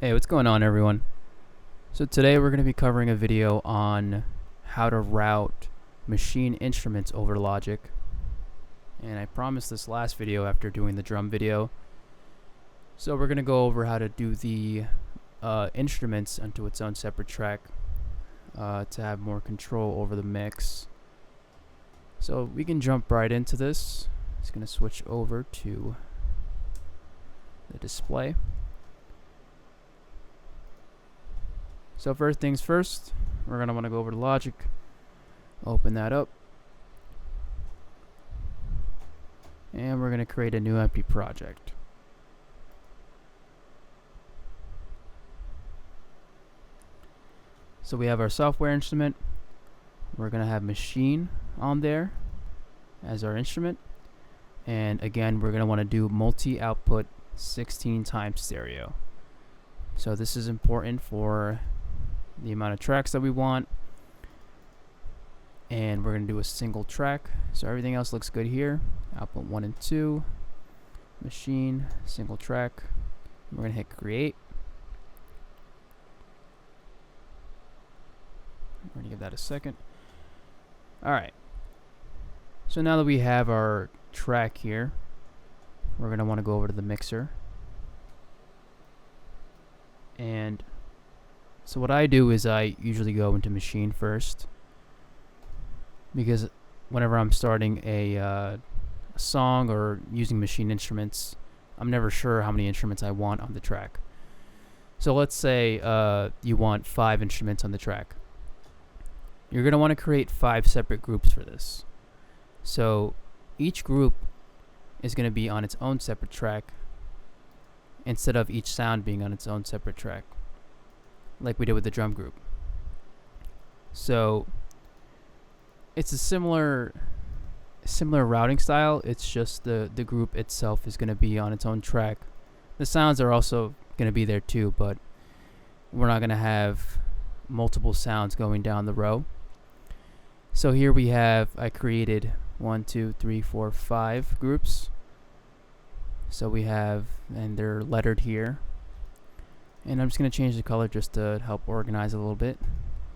Hey, what's going on, everyone? So today we're going to be covering a video on how to route machine instruments over Logic. And I promised this last video after doing the drum video. So we're going to go over how to do the instruments onto its own separate track to have more control over the mix. So we can jump right into this. It's going to switch over to the display. So first things first, we're going to want to go over to Logic, open that up, and we're going to create a new empty project. So we have our software instrument. We're going to have Maschine on there as our instrument. And again, we're going to want to do multi-output 16 times stereo. So this is important for the amount of tracks that we want, and we're going to do a single track. So everything else looks good here. Output 1 and 2, Maschine, single track. We're going to hit create. We're going to give that a second. Alright, so now that we have our track here, we're going to want to go over to the mixer. And so what I do is I usually go into Maschine first, because whenever I'm starting a song or using machine instruments, I'm never sure how many instruments I want on the track. So let's say you want 5 instruments on the track. You're going to want to create 5 separate groups for this. So each group is going to be on its own separate track instead of each sound being on its own separate track, like we did with the drum group. So it's a similar routing style. It's just the group itself is going to be on its own track. The sounds are also going to be there too, but we're not going to have multiple sounds going down the row. So here we have, I created 1, 2, 3, 4, 5 groups. So we have, and they're lettered here. And I'm just going to change the color just to help organize a little bit.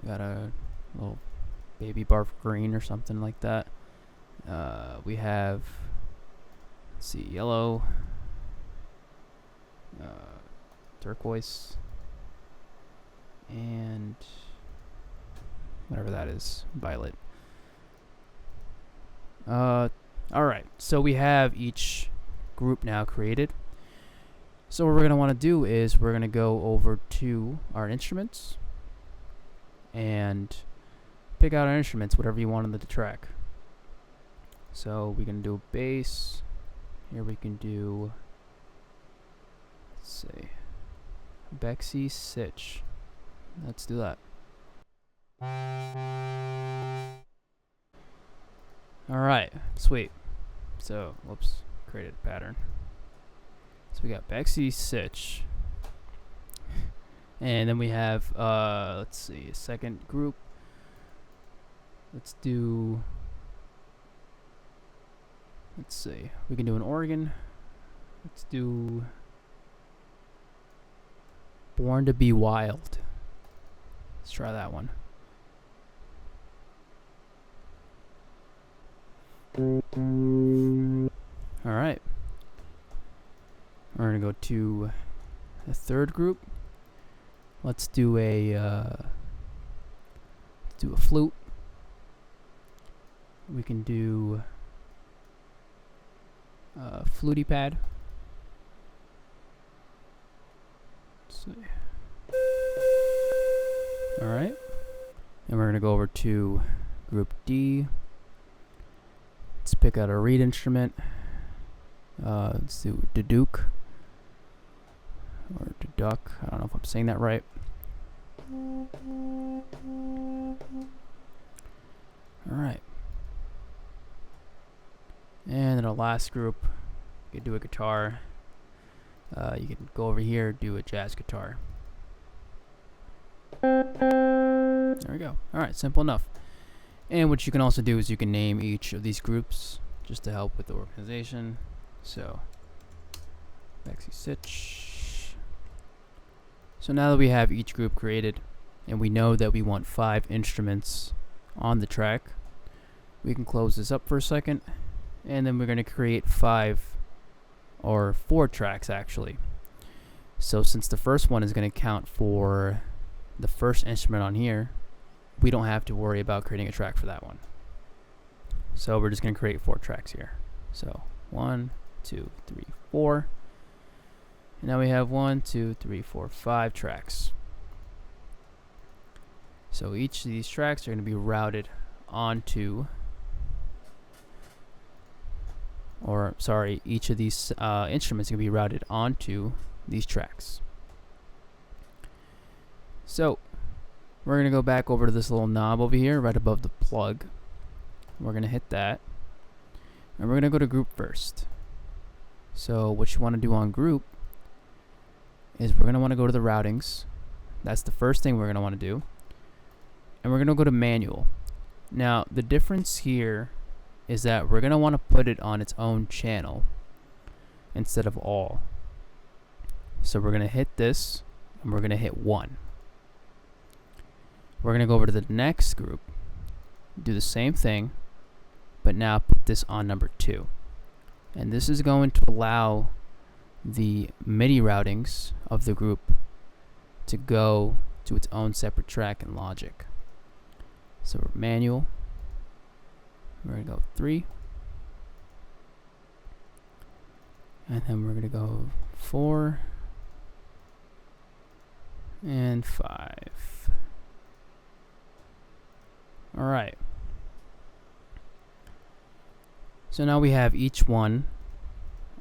We got a little baby barf green or something like that. We have, let's see, yellow, turquoise, and whatever that is, violet. Alright, so we have each group now created. So what we're going to want to do is we're going to go over to our instruments and pick out our instruments, whatever you want on the track. So we can do bass. Here we can do, let's see, Bexy Sitch. Let's do that. Alright, sweet. So, whoops, created a pattern. So we got Bexy Sitch. And then we have, let's see, a second group. Let's see, we can do an organ. Let's do Born to Be Wild. Let's try that one. Alright. We're going to go to the third group. Let's do a flute. We can do fluty pad. Let's see. Alright. And we're going to go over to group D. Let's pick out a reed instrument. Let's do Duke or Duck. I don't know if I'm saying that right. Alright. And then our last group, you can do a guitar. You can go over here, do a jazz guitar. There we go. Alright, simple enough. And what you can also do is you can name each of these groups just to help with the organization. So, Bexy Sitch, So now that we have each group created and we know that we want 5 instruments on the track, we can close this up for a second, and then we're going to create 4 tracks actually. So since the first one is going to count for the first instrument on here, we don't have to worry about creating a track for that one. So we're just going to create 4 tracks here. So 1, 2, 3, 4. And now we have 1, 2, 3, 4, 5 tracks. So each of these tracks are going to be routed onto, each of these instruments are going to be routed onto these tracks. So we're going to go back over to this little knob over here right above the plug. We're going to hit that, and we're going to go to group first. So what you want to do on group is we're going to want to go to the routings. That's the first thing we're going to want to do. And we're going to go to manual. Now the difference here is that we're going to want to put it on its own channel instead of all. So we're going to hit this, and we're going to hit 1. We're going to go over to the next group, do the same thing, but now put this on number 2. And this is going to allow the MIDI routings of the group to go to its own separate track in Logic. So we're manual, we're going to go 3, and then we're going to go 4 and 5. Alright. So now we have each one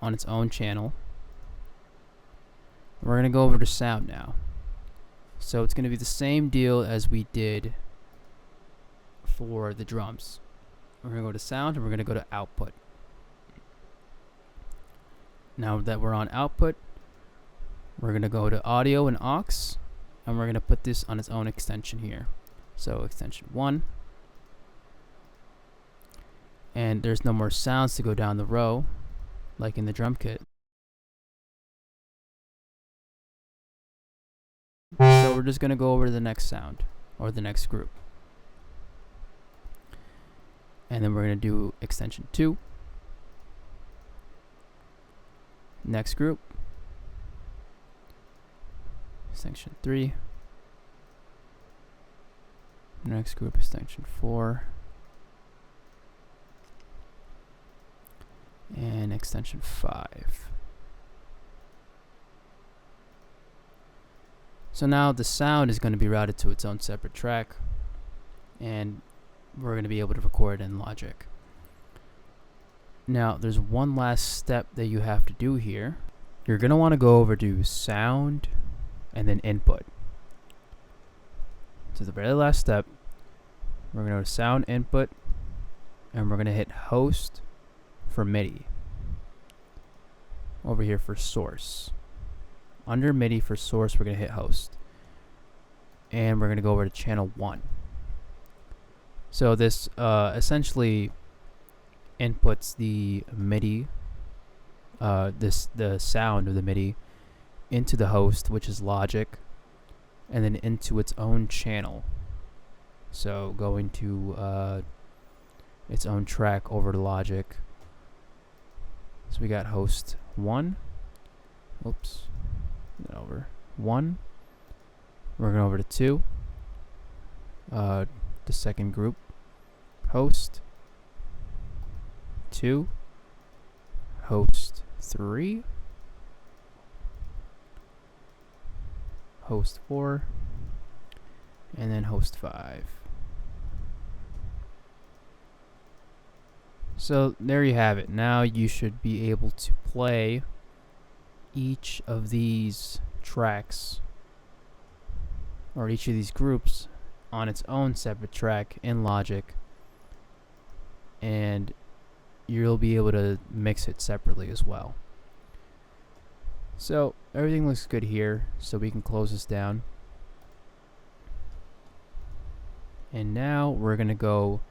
on its own channel. We're going to go over to sound now. So it's going to be the same deal as we did for the drums. We're going to go to sound, and we're going to go to output. Now that we're on output, we're going to go to audio and aux, and we're going to put this on its own extension here. So extension 1. And there's no more sounds to go down the row like in the drum kit. So we're just going to go over to the next sound, or the next group. And then we're going to do extension 2. Next group. Extension 3. Next group, extension 4. And extension 5. So now the sound is going to be routed to its own separate track, and we're going to be able to record in Logic. Now there's one last step that you have to do here. You're going to want to go over to sound and then input. So the very last step, we're going to go to sound input, and we're going to hit host for MIDI. Over here for source. Under MIDI for source, we're going to hit host. And we're going to go over to channel 1. So this essentially inputs the MIDI, the sound of the MIDI into the host, which is Logic, and then into its own channel. So going to its own track over to Logic. So we got host 1. Oops. Over 1. We're going over to 2. The second group. Host 2. Host 3. Host 4. And then host 5. So there you have it. Now you should be able to play each of these tracks, or each of these groups, on its own separate track in Logic, and you'll be able to mix it separately as well. So everything looks good here, so we can close this down. And now we're gonna go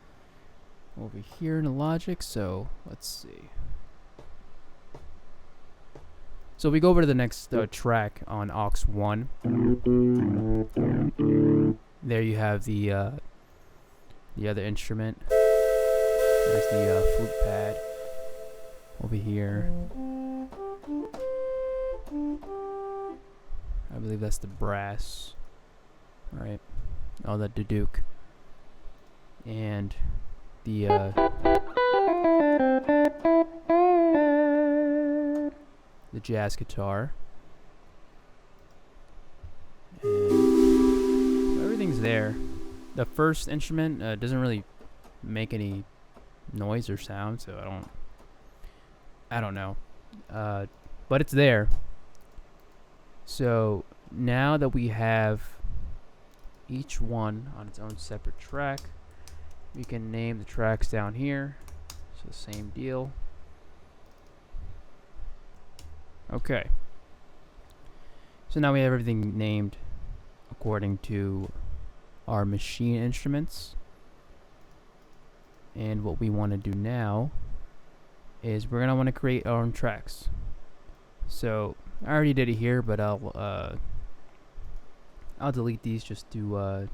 over here in the Logic. So let's see. So we go over to the next track on aux 1. There you have the other instrument. There's the flute pad over here. I believe that's the brass. Right. Oh, the duduk. And the jazz guitar. And so everything's there. The first instrument doesn't really make any noise or sound, so I don't know. But it's there. So now that we have each one on its own separate track, we can name the tracks down here. So same deal. Okay. So now we have everything named according to our machine instruments. And what we want to do now is we're going to want to create our own tracks. So I already did it here, but I'll delete these just to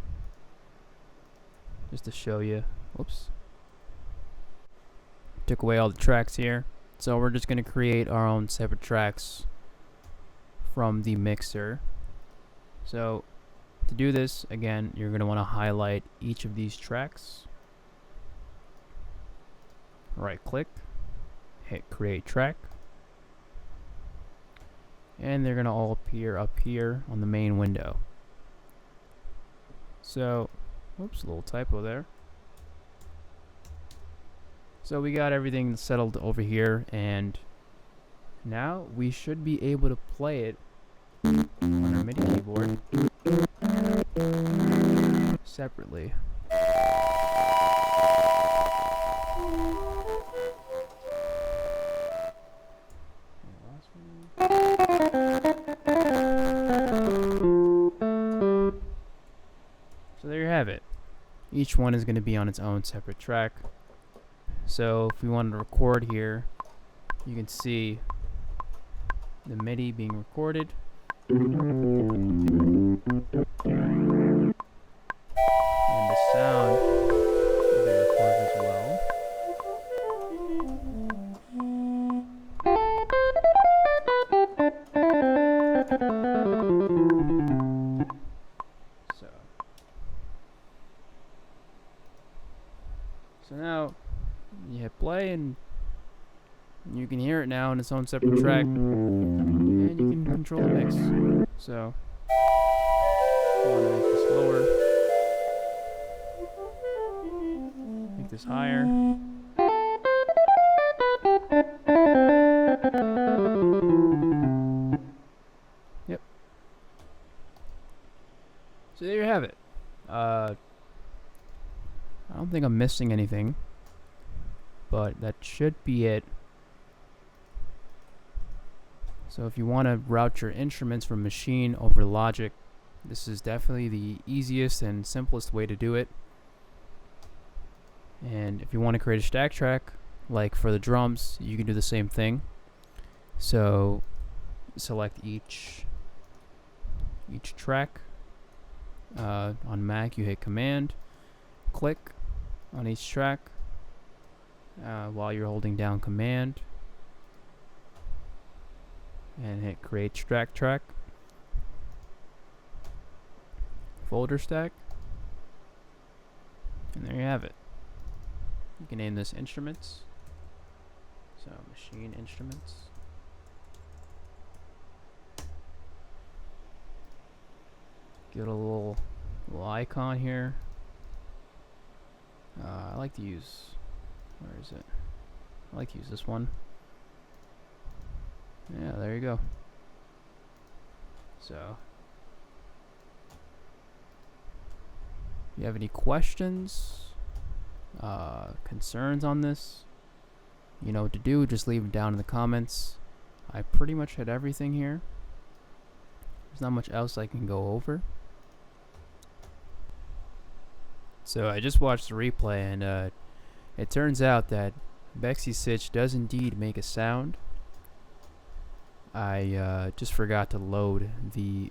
show you. Whoops. Took away all the tracks here. So we're just going to create our own separate tracks from the mixer. So to do this, again, you're going to want to highlight each of these tracks. Right click, hit create track. And they're going to all appear up here on the main window. So, whoops, a little typo there. So we got everything settled over here, and now we should be able to play it on our MIDI keyboard separately. So there you have it. Each one is going to be on its own separate track. So if we wanted to record here, you can see the MIDI being recorded. And the sound will be recorded as well. So now you hit play and you can hear it now in its own separate track, and you can control the mix. So if you want to make this lower, make this higher. Yep. So there you have it. I don't think I'm missing anything, but that should be it. So if you want to route your instruments from Maschine over Logic, this is definitely the easiest and simplest way to do it. And if you want to create a stack track, like for the drums, you can do the same thing. So select each track. On Mac, you hit Command, click on each track while you're holding down Command, and hit create stack track, folder stack, and there you have it. You can name this instruments. So Maschine instruments. Give it a little icon here. I like to use, where is it? I like to use this one. Yeah, there you go. So, if you have any questions, concerns on this, you know what to do, just leave them down in the comments. I pretty much had everything here. There's not much else I can go over. So I just watched the replay, and it turns out that Bexy Sitch does indeed make a sound. I just forgot to load the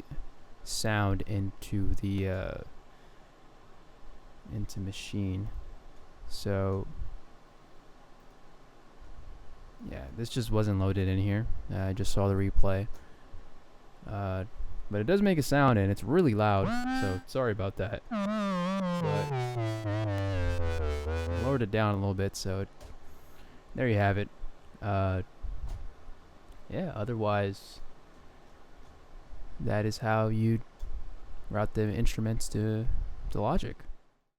sound into the into Maschine. So yeah, this just wasn't loaded in here. I just saw the replay. But it does make a sound, and it's really loud, so sorry about that. But I lowered it down a little bit, so there you have it. Yeah, otherwise, that is how you route the instruments to Logic.